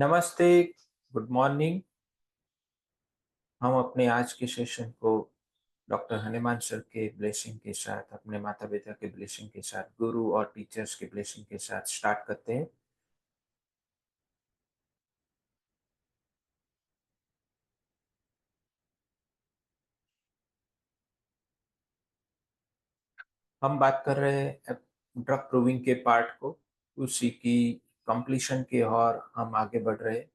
नमस्ते, good morning. हम अपने आज के सेशन को डॉक्टर हनुमान सर के ब्लेसिंग के साथ, अपने माता-पिता के ब्लेसिंग के साथ, गुरु और टीचर्स के ब्लेसिंग के साथ स्टार्ट करते हैं। हम बात कर रहे हैं ड्रग प्रूविंग के पार्ट को, उसी की कंप्लीशन की ओर हम आगे बढ़ रहे हैं।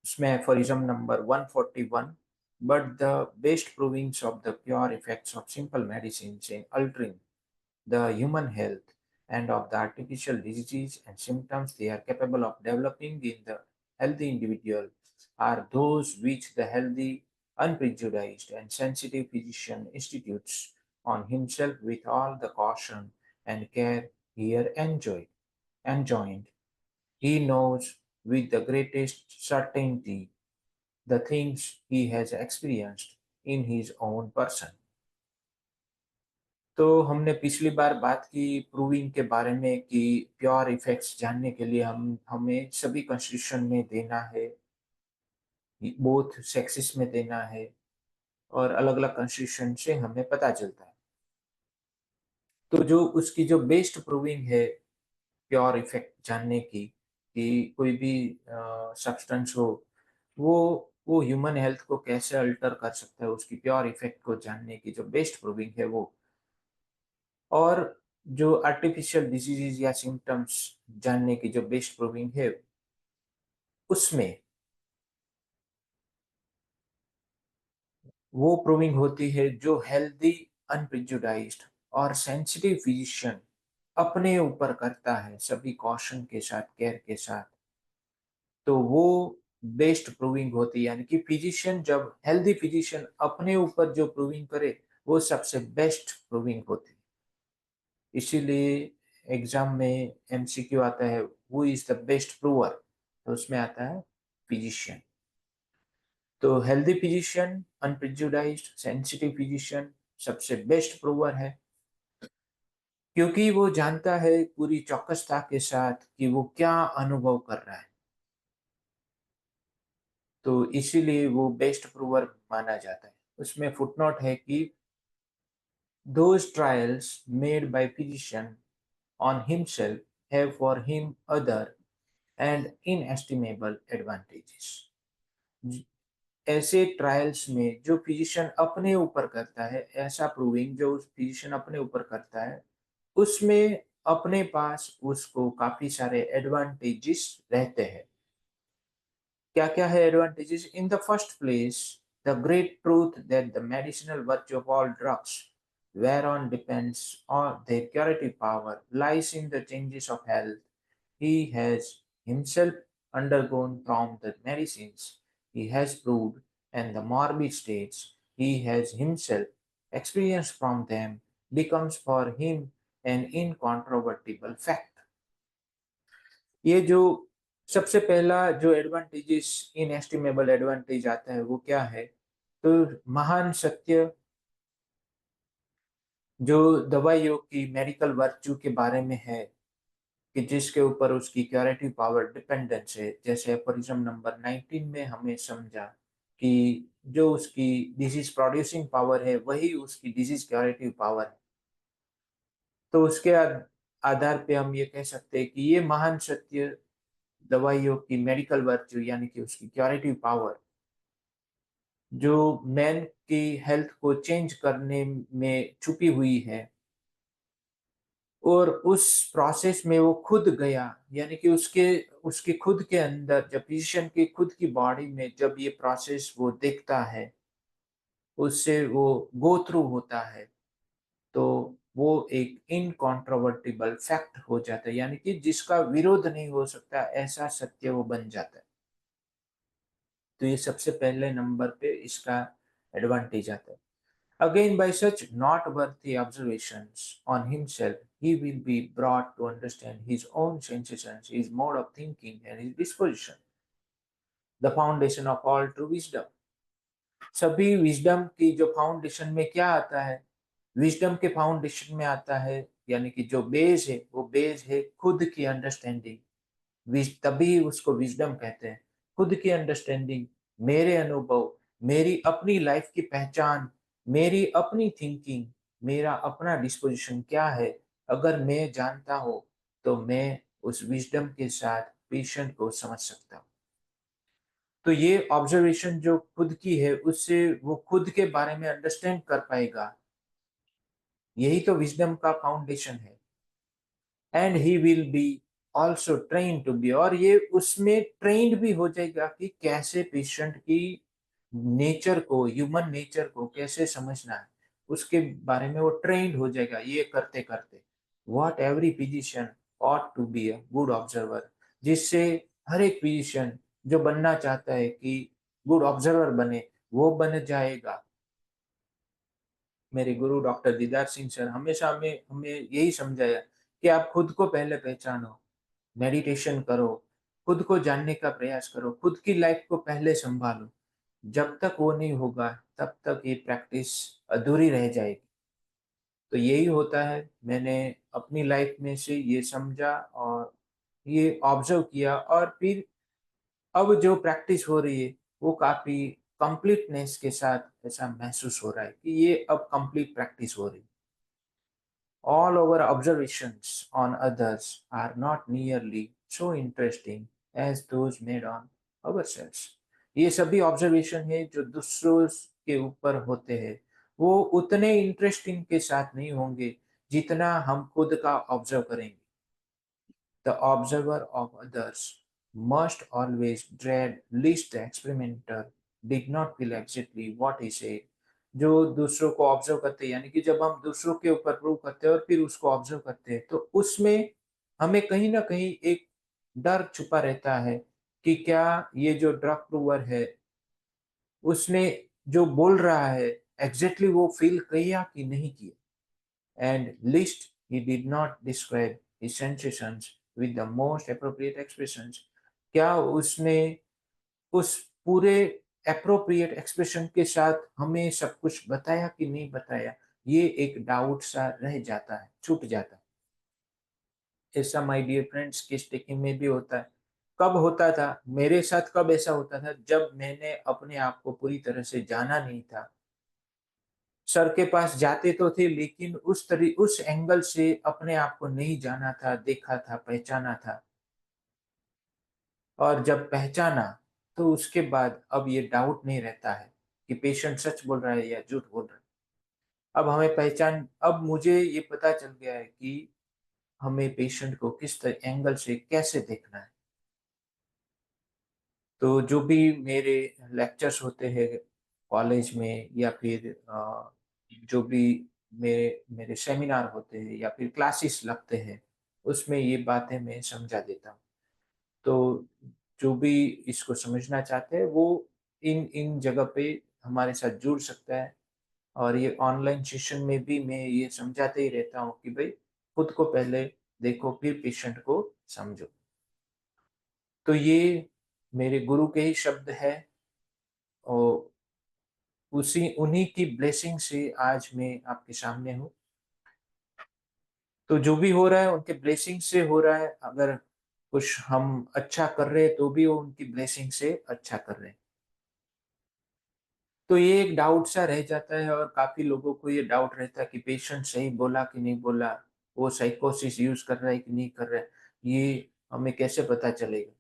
उसमें aphorism number 141, but the best provings of the pure effects of simple medicines in altering the human health and of the artificial diseases and symptoms they are capable of developing in the healthy individual are those which the healthy, unprejudiced, and sensitive physician institutes on himself with all the caution and care here enjoined. He knows with the greatest certainty the things he has experienced in his own person. तो हमने पिछली बार बात की proving के बारे में कि pure effects जानने के लिए हम हमें सभी कॉन्स्टिट्यूशन में देना है, बोथ सेक्सेस में देना है और अलग-अलग कॉन्स्टिट्यूशन से हमें पता चलता है। तो जो उसकी जो बेस्ट प्रूविंग है प्योर इफेक्ट जानने की कि कोई भी सब्सटेंस हो, वो ह्यूमन हेल्थ को कैसे अल्टर कर सकता है, उसकी प्योर इफेक्ट को जानने की जो बेस्ट प्रूविंग है वो। और जो आर्टिफिशियल डिजीज़ेज़ या सिम्पटम्स जानने की जो बेस्ट प्रूविंग है, उसमें वो प्रूविंग होती है जो हेल्दी, अनप्रेजुडाइज्ड और सेंसिटिव फिजिशियन अपने ऊपर करता है, सभी कॉशन के साथ, केयर के साथ। तो वो बेस्ट प्रूविंग होती है, यानी कि फिजिशियन जब हेल्दी फिजिशियन अपने ऊपर जो प्रूविंग करे, वो सबसे बेस्ट प्रूविंग होती है। इसीलिए एग्ज़ाम में एमसीक्यू आता है, who is the best prover? तो उसमें आता है फिजिशियन। तो हेल्दी फिजिशियन, अनप्रेजुडाइज्ड, सेंसिटिव फिजिशियन सबसे बेस्ट प्रूवर है, क्योंकि वो जानता है पूरी चौकसता के साथ कि वो क्या अनुभव कर रहा है। तो इसीलिए वो बेस्ट प्रूवर माना जाता है। उसमें फुटनोट है कि those trials made by physician on himself have for him other and inestimable advantages. ऐसे ट्रायल्स में जो फिजिशियन अपने ऊपर करता है, ऐसा प्रूविंग जो फिजिशियन अपने ऊपर करता है, उसमें अपने पास उसको काफी सारे एडवांटेजेस रहते हैं। क्या क्या है advantages? In the first place, the great truth that the medicinal virtue of all drugs whereon depends on their curative power lies in the changes of health he has himself undergone from the medicines he has proved and the morbid states he has himself experienced from them becomes for him an incontrovertible fact. ये जो सबसे पहला जो advantages, inestimable advantage आता है वो क्या है? तो महान सत्य जो दवाइयों की मेडिकल वर्च्यू के बारे में है कि जिसके ऊपर उसकी क्यूरेटिव पावर डिपेंडेंस है। जैसे एफोरिज्म नंबर 19 में हमें समझा कि जो उसकी डिजीज प्रोड्यूसिंग पावर है वही उसकी डिजीज क्यूरेटिव पावर है। तो उसके आधार पे हम ये कह सकते हैं कि ये महान सत्य दवाइयों की मेडिकल वर्च्यू यानी कि उसकी क्यूरेटिव पावर जो मैन की हेल्थ को चेंज करने में छुपी हुई है और उस प्रोसेस में वो खुद गया, यानी कि उसके उसके खुद के अंदर जब फिजिशियन की खुद की बॉडी में जब ये प्रोसेस वो देखता है, उससे वो गो थ्रू होता है, तो वो एक इनकॉन्ट्रोवर्टिबल फैक्ट हो जाता है, यानी कि जिसका विरोध नहीं हो सकता, ऐसा सत्य वो बन जाता है। तो ये सबसे पहले नंबर पे इसका एडवांटेज आता है। Again, by such noteworthy observations on himself, he will be brought to understand his own sensations, his mode of thinking, and his disposition, the foundation of all true wisdom. सभी wisdom की जो foundation में क्या आता है? Wisdom के foundation में आता है, यानी कि जो बेस है, वो बेस है खुद की अंडरस्टैंडिंग, तभी उसको विज़डम कहते हैं। खुद की अंडरस्टैंडिंग, मेरे अनुभव, मेरी अपनी लाइफ़ की पहचान, मेरी अपनी थिंकिंग, मेरा अपना डिस्पोज़िशन क्या है, अगर मैं जानता हूँ, तो मैं उस विज़डम के साथ पेशेंट को समझ सकता हूँ। तो ये ऑब्ज़र्वेशन जो खुद की है, उससे वो खुद के बारे में अंडरस्टैंड कर पाएगा। यही तो विज़डम का फाउंडेशन है। And he will be also trained to be, और ये उसमें ट्रेन्ड भी हो जाएगा कि कैसे पेशेंट की नेचर को, ह्यूमन नेचर को कैसे समझना है, उसके बारे में वो ट्रेन्ड हो जाएगा ये करते-करते। What every physician ought to be a good observer, जिससे हर एक फिजिशियन जो बनना चाहता है कि गुड ऑब्जर्वर बने, वो बन जाएगा। मेरे गुरु डॉक्टर दीदार सिंह सर हमेशा हमें हमें यही समझाया कि आप खुद को पहले पहचानो, मेडिटेशन करो, खुद को जानने का प्रयास करो, खुद की लाइफ को पहले सँभालो। जब तक वो नहीं होगा, तब तक ये प्रैक्टिस अधूरी रह जाएगी। तो यही होता है, मैंने अपनी लाइफ में से ये समझा और ये ऑब्ज़र्व किया, और फिर अब जो प्रैक्टिस हो रही है, वो काफ़ी कंप्लीटनेस के साथ ऐसा महसूस हो रहा है कि ये अब कंप्लीट प्रैक्टिस हो रही है। All our observations on others are not nearly so interesting as those made on ourselves. ये सभी ऑब्जर्वेशन है जो दूसरों के ऊपर होते हैं, वो उतने इंटरेस्टिंग के साथ नहीं होंगे जितना हम खुद का ऑब्जर्व करेंगे। The observer of others must always dread lest the experimenter did not feel exactly what he said. जो दूसरों को ऑब्जर्व करते हैं, यानी कि जब हम दूसरों के ऊपर प्रूव करते हैं और फिर उसको ऑब्जर्व करते हैं, तो उसमें हमें कहीं न कहीं एक डर छुपा रहता है कि क्या ये जो ड्रग प्रूवर है, उसने जो बोल रहा है, एग्ज़ैक्टली वो फ़ील किया कि नहीं किया? And least he did not describe his sensations with the most appropriate expressions. क्या उसने उस पूरे एप्रोप्रिएट एक्सप्रेशन के साथ हमें सब कुछ बताया कि नहीं बताया? ये एक डाउट सा रह जाता है, छूट जाता है। ऐसा my dear friends case taking में भी होता है। कब होता था? मेरे साथ कब ऐसा होता था? जब मैंने अपने आप को पूरी तरह से जाना नहीं था। सर के पास जाते तो थे, लेकिन उस एंगल से अपने आप को नहीं जाना था, देखा था, पहचाना था, और जब पहचाना, तो उसके बाद अब ये डाउट नहीं रहता है कि पेशेंट सच बोल रहा है या झूठ बोल रहा है। अब मुझे ये पता चल गया है कि हमें पेशेंट को किस एंगल से कैसे देखना है। तो जो भी मेरे लेक्चर्स होते हैं कॉलेज में, या फिर जो भी मेरे मेरे सेमिनार होते हैं या फिर क्लासेस लगते हैं, उसमें ये बातें मैं समझा देता हूँ। तो जो भी इसको समझना चाहते हैं, वो इन इन जगह पे हमारे साथ जुड़ सकता है, और ये ऑनलाइन सेशन में भी मैं ये समझाते ही रहता हूँ कि भई खुद को पहले देखो, फिर पेशेंट को समझो। तो ये मेरे गुरु के ही शब्द हैं, और उसी उन्हीं की ब्लेसिंग से आज मैं आपके सामने हूँ। तो जो भी हो रहा है उनके ब्लेसिंग से हो रहा है, अगर कुछ हम अच्छा कर रहे हैं तो भी वो उनकी ब्लेसिंग से अच्छा कर रहे हैं। तो ये एक डाउट सा रह जाता है, और काफ़ी लोगों को ये डाउट रहता है कि पेशेंट सही बोला कि नहीं बोला, वो साइकोसिस यूज़ कर रहा है कि नहीं कर रहा है, ये हमें कैसे पता चलेगा?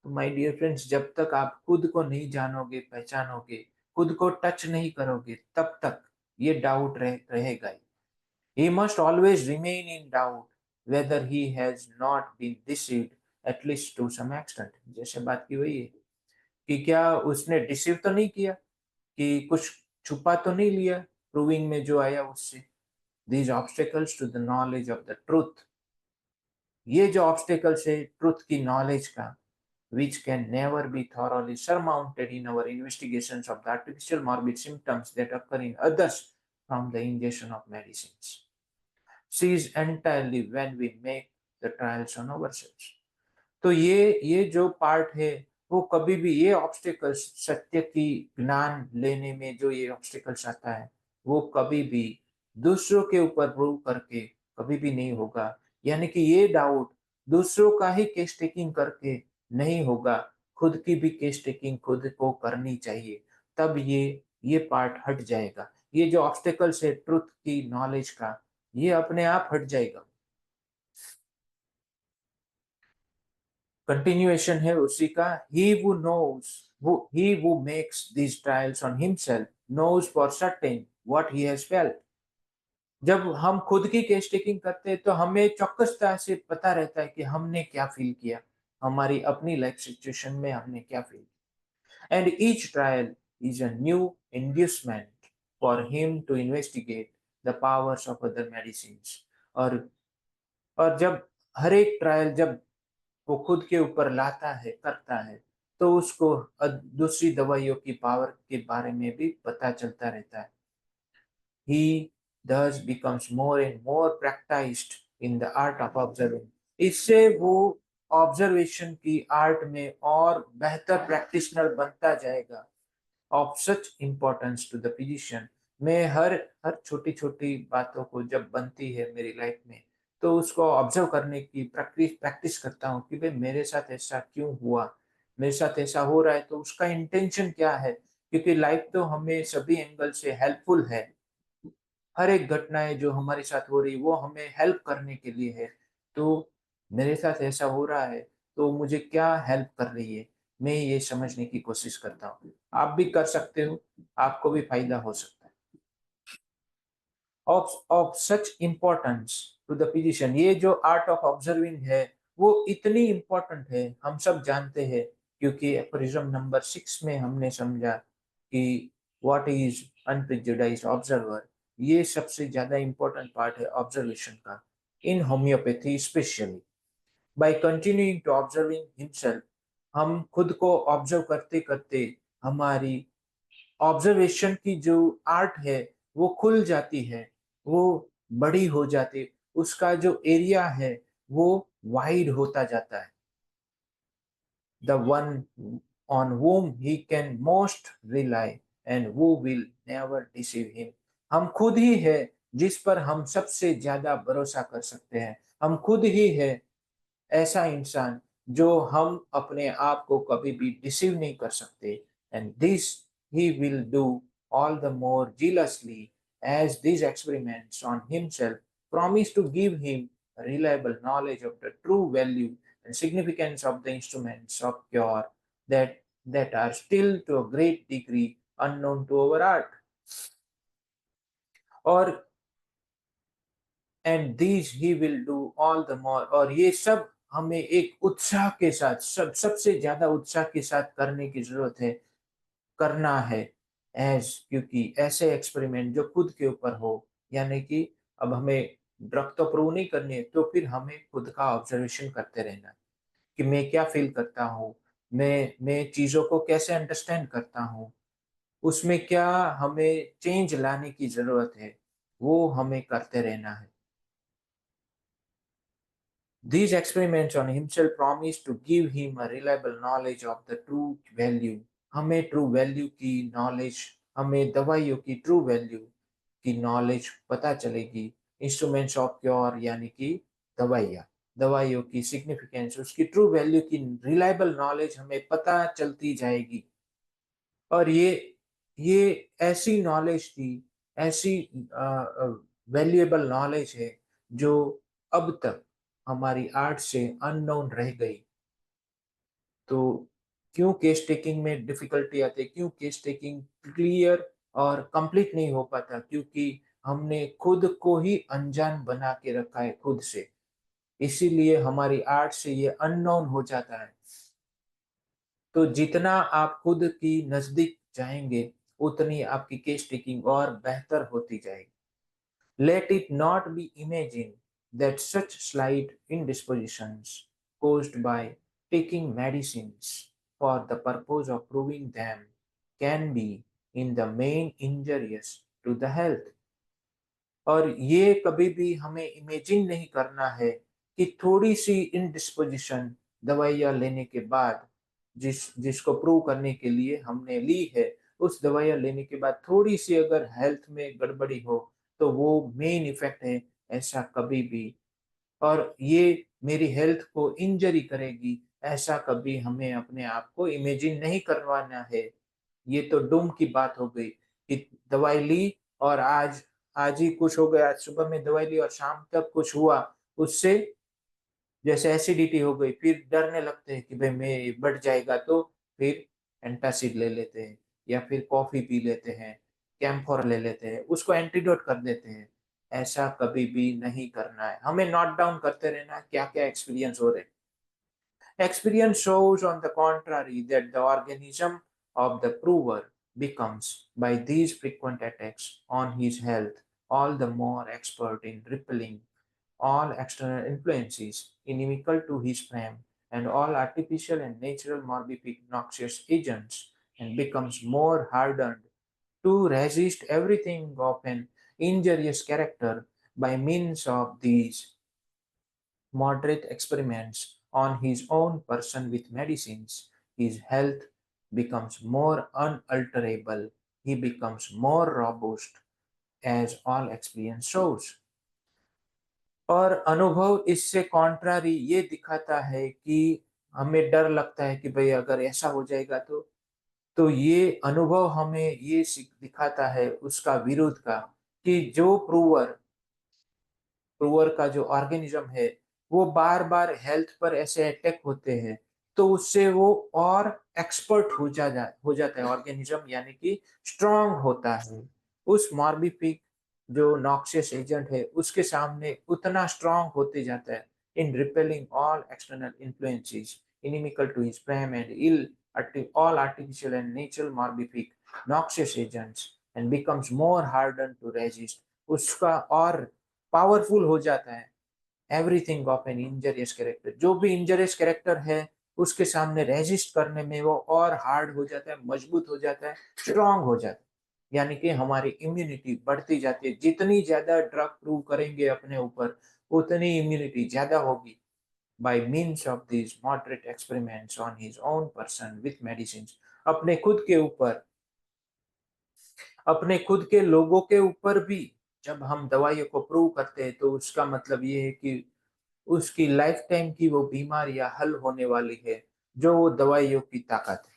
तो माय डियर फ्रेंड्स, जब तक आप खुद को नहीं जानोगे, पहचानोगे, खुद को टच नहीं करोगे, तब तक ये डाउट रहेगा ही। He must always remain in doubt whether he has not been deceived at least to some extent। जैसे बात की वही है कि क्या उसने डिसीव तो नहीं किया, कि कुछ छुपा तो नहीं लिया प्रूविंग में जो आया उससे। These obstacles to the knowledge of the truth, ये जो ऑब्स्टेकल्स है ट्रुथ की नॉलेज का, which can never be thoroughly surmounted in our investigations of the artificial morbid symptoms that occur in others from the ingestion of medicines, sees entirely when we make the trials on ourselves। तो ये जो part है, वो कभी भी ये obstacles, सत्य की ज्ञान लेने में जो ये ऑब्स्टेकल्स आता है, वो कभी भी दूसरों के ऊपर प्रूव करके कभी भी नहीं होगा। यानी कि ये डाउट दूसरों का ही केस टेकिंग करके नहीं होगा, खुद की भी केस टेकिंग खुद को करनी चाहिए। तब ये पार्ट हट जाएगा। ये जो ऑब्स्टेकल्स है ट्रुथ की नॉलेज का, ये अपने आप हट जाएगा। कंटिन्यूएशन है उसी का, he who makes these trials on himself knows for certain what he has felt। जब हम खुद की केस टेकिंग करते हैं तो हमें चौकसता से पता रहता है कि हमने क्या फील किया, हमारी अपनी लाइफ सिचुएशन में हमने क्या फील किया। And each trial is a new inducement for him to investigate the powers of other medicine. और और जब हर एक ट्रायल जब वो खुद के ऊपर लाता है, करता है, तो उसको दूसरी दवाइयों की पावर के बारे में भी पता चलता रहता है। He thus becomes more and more practiced in the art of observing। इससे वो ऑब्जर्वेशन की आर्ट में और बेहतर प्रैक्टिशनर बनता जाएगा। Of such importance to the physician. मैं हर छोटी छोटी बातों को जब बनती है मेरी लाइफ में, तो उसको ऑब्जर्व करने की प्रैक्टिस प्रैक्टिस करता हूँ कि भाई मेरे साथ ऐसा क्यों हुआ, मेरे साथ ऐसा हो रहा है तो उसका इंटेंशन क्या है। क्योंकि लाइफ तो हमें सभी एंगल से हेल्पफुल है। हर एक घटनाएँ जो हमारे साथ हो रही, वो हमें हेल्प करने के लिए है। तो मेरे साथ ऐसा हो रहा है, तो मुझे क्या हेल्प कर रही है, मैं ये समझने की कोशिश करता हूँ। आप भी कर सकते हो, आपको भी फ़ायदा हो सकता है। Of such importance to the physician, ये जो आर्ट ऑफ ऑब्जर्विंग है, वो इतनी इम्पोर्टेंट है, हम सब जानते हैं। क्योंकि एफोरिज्म नंबर 6 में हमने समझा कि व्हाट इज़ अनप्रेजुडाइज्ड ऑब्जर्वर। ये सबसे ज़्यादा इम्पोर्टेंट पार्ट है ऑब्जर्वेशन का, in homeopathy specially. By continuing to observing himself, हम खुद को ऑब्जर्व करते-करते हमारी ऑब्जर्वेशन की जो आर्ट है, वो खुल जाती है, वो बड़ी हो जाती, उसका जो एरिया है, वो वाइड होता जाता है। The one on whom he can most rely and who will never deceive him। हम खुद ही है जिस पर हम सबसे ज्यादा भरोसा कर सकते हैं। हम खुद ही है ऐसा इंसान जो हम अपने आप को कभी भी डिसीव नहीं कर सकते। And this he will do all the more jealously as these experiments on himself promise to give him reliable knowledge of the true value and significance of the instruments of cure that are still to a great degree unknown to our art। और and these he will do all the more, और ये सब हमें एक उत्साह के साथ, सबसे ज्यादा उत्साह के साथ करने की जरूरत है, करना है। एज क्योंकि ऐसे एक्सपेरिमेंट जो खुद के ऊपर हो, यानी कि अब हमें ड्रग तो प्रूव नहीं करनी है, तो फिर हमें खुद का ऑब्जर्वेशन करते रहना है कि मैं क्या फील करता हूँ, मैं चीजों को कैसे अंडरस्टैंड करता हूँ, उसमें क्या हमें चेंज लाने की जरूरत है, वो हमें करते रहना है। These experiments on himself promise to give him a reliable knowledge of the true value। हमें ट्रू वैल्यू की नॉलेज, हमें दवाइयों की ट्रू वैल्यू की नॉलेज पता चलेगी। इंस्ट्रूमेंट्स ऑफ क्योर यानी कि दवाइयाँ, दवाइयों की सिग्निफिकेंस, उसकी ट्रू वैल्यू की रिलायबल नॉलेज हमें पता चलती जाएगी। और ये ऐसी नॉलेज थी, ऐसी वैल्यूएबल नॉलेज है जो अब तक हमारी आर्ट से अननोन रह गई। तो क्यों केस टेकिंग में डिफिकल्टी आती है, क्यों केस टेकिंग क्लियर और कंप्लीट नहीं हो पाता, क्योंकि हमने खुद को ही अनजान बना के रखा है खुद से। इसीलिए हमारी आर्ट से ये अननोन हो जाता है। तो जितना आप खुद की नजदीक जाएंगे, उतनी आपकी केस टेकिंग और बेहतर होती जाएगी। Let it not be imagine that such slight indispositions caused by taking medicines for the purpose of proving them can be in the main injurious to the health। और ये कभी भी हमें इमेजिन नहीं करना है कि थोड़ी सी इनडिस्पोजिशन दवाइयाँ लेने के बाद, जिसको प्रूव करने के लिए हमने ली है, उस दवाइयाँ लेने के बाद थोड़ी सी अगर हेल्थ में गड़बड़ी हो, तो वो मेन इफेक्ट है, ऐसा कभी भी। और ये मेरी हेल्थ को इंजरी करेगी, ऐसा कभी हमें अपने आप को इमेजिन नहीं करवाना है। ये तो डूम की बात हो गई कि दवाई ली और आज ही कुछ हो गया, आज सुबह में दवाई ली और शाम तक कुछ हुआ, उससे जैसे एसिडिटी हो गई, फिर डरने लगते हैं कि भाई मैं बढ़ जाएगा, तो फिर एंटासिड ले लेते हैं या फिर कॉफ़ी पी लेते हैं, कैम्फोर ले लेते हैं, उसको एंटीडोट कर देते हैं। ऐसा कभी भी नहीं करना है। हमें नोट डाउन करते रहना है क्या-क्या एक्सपीरियंस हो रहे हैं। Experience shows, on the contrary, that the organism of the prover becomes, by these frequent attacks on his health, all the more expert in repelling all external influences inimical to his frame and all artificial and natural morbific noxious agents, and becomes more hardened to resist everything of an injurious character by means of these moderate experiments on his own person with medicines, his health becomes more unalterable, he becomes more robust, as all experience shows. और अनुभव इससे contrary ये दिखाता है कि हमें डर लगता है कि भाई अगर ऐसा हो जाएगा तो ये अनुभव हमें ये दिखाता है उसका विरोध का, कि जो प्रूवर का जो ऑर्गेनिज्म है, वो बार-बार हेल्थ पर ऐसे अटैक होते हैं, तो उससे वो और एक्सपर्ट हो जाता है ऑर्गेनिज्म, यानी कि स्ट्रॉन्ग होता है। उस मॉर्बिफिक जो नॉक्सियस एजेंट है, उसके सामने उतना स्ट्रॉन्ग होते जाता है in repelling all external influences inimical to his frame and ill all artificial and natural morbific noxious agents and becomes more hardened to resist, उसका और पावरफुल हो जाता है everything of an injurious character, जो भी इंजरियस कैरेक्टर है उसके सामने रेजिस्ट करने में वो और हार्ड हो जाता है, मजबूत हो जाता है, स्ट्रांग हो जाता है। यानी कि हमारी इम्यूनिटी बढ़ती जाती है, जितनी ज्यादा ड्रग प्रूव करेंगे अपने ऊपर उतनी इम्यूनिटी ज्यादा होगी। by means of these moderate experiments on his own person with medicines, अपने खुद के ऊपर, अपने खुद के लोगों के ऊपर भी जब हम दवाइयों को प्रूव करते हैं, तो उसका मतलब ये है कि उसकी लाइफ टाइम की वो बीमारियां हल होने वाली है, जो वो दवाइयों की ताकत है।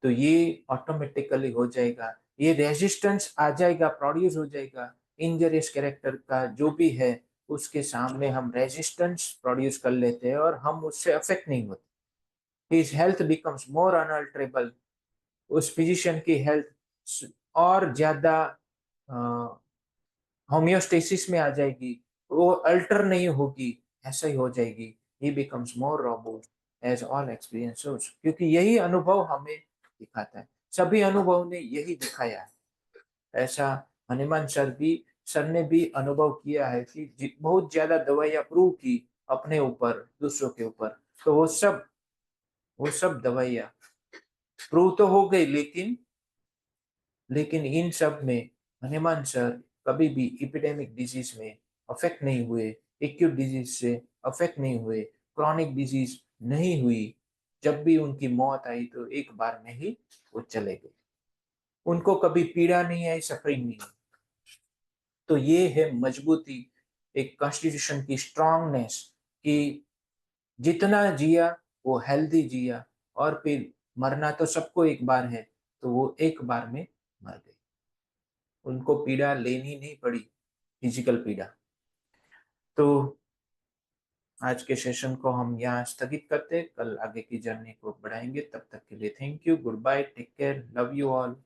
तो ये ऑटोमेटिकली हो जाएगा, ये रेजिस्टेंस आ जाएगा, प्रोड्यूस हो जाएगा। इंजरियस कैरेक्टर का जो भी है, उसके सामने हम रेजिस्टेंस प्रोड्यूस कर लेते हैं और हम उससे अफेक्ट नहीं होते। हिज हेल्थ बिकम्स मोर अनअल्टरेबल, उस फिजिशियन की हेल्थ और ज्यादा होम्योस्टेसिस में आ जाएगी, वो अल्टर नहीं होगी, ऐसा ही हो जाएगी। He becomes more robust as all experience shows, क्योंकि यही अनुभव हमें दिखाता है, सभी अनुभव ने यही दिखाया है। ऐसा हनुमान सर ने भी अनुभव किया है कि बहुत ज्यादा दवाइयां प्रूव की अपने ऊपर, दूसरों के ऊपर, तो वो सब दवाइयां प्रूव तो हो गई, लेकिन इन सब में हनुमान सर कभी भी एपिडेमिक डिजीज में अफेक्ट नहीं हुए, एक्यूट डिजीज से अफेक्ट नहीं हुए, क्रॉनिक डिजीज नहीं हुई। जब भी उनकी मौत आई तो एक बार में ही वो चले गए, उनको कभी पीड़ा नहीं आई, सफरिंग नहीं आई। तो ये है मजबूती, एक कॉन्स्टिट्यूशन की स्ट्रांगनेस, कि जितना जिया वो हेल्दी जिया, और फिर मरना तो सबको एक बार है, तो वो एक बार में मर गए, उनको पीड़ा लेनी नहीं पड़ी, फिजिकल पीड़ा। तो आज के सेशन को हम यहाँ स्थगित करते हैं, कल आगे की जर्नी को बढ़ाएंगे। तब तक के लिए thank you, good bye, take care, love you all.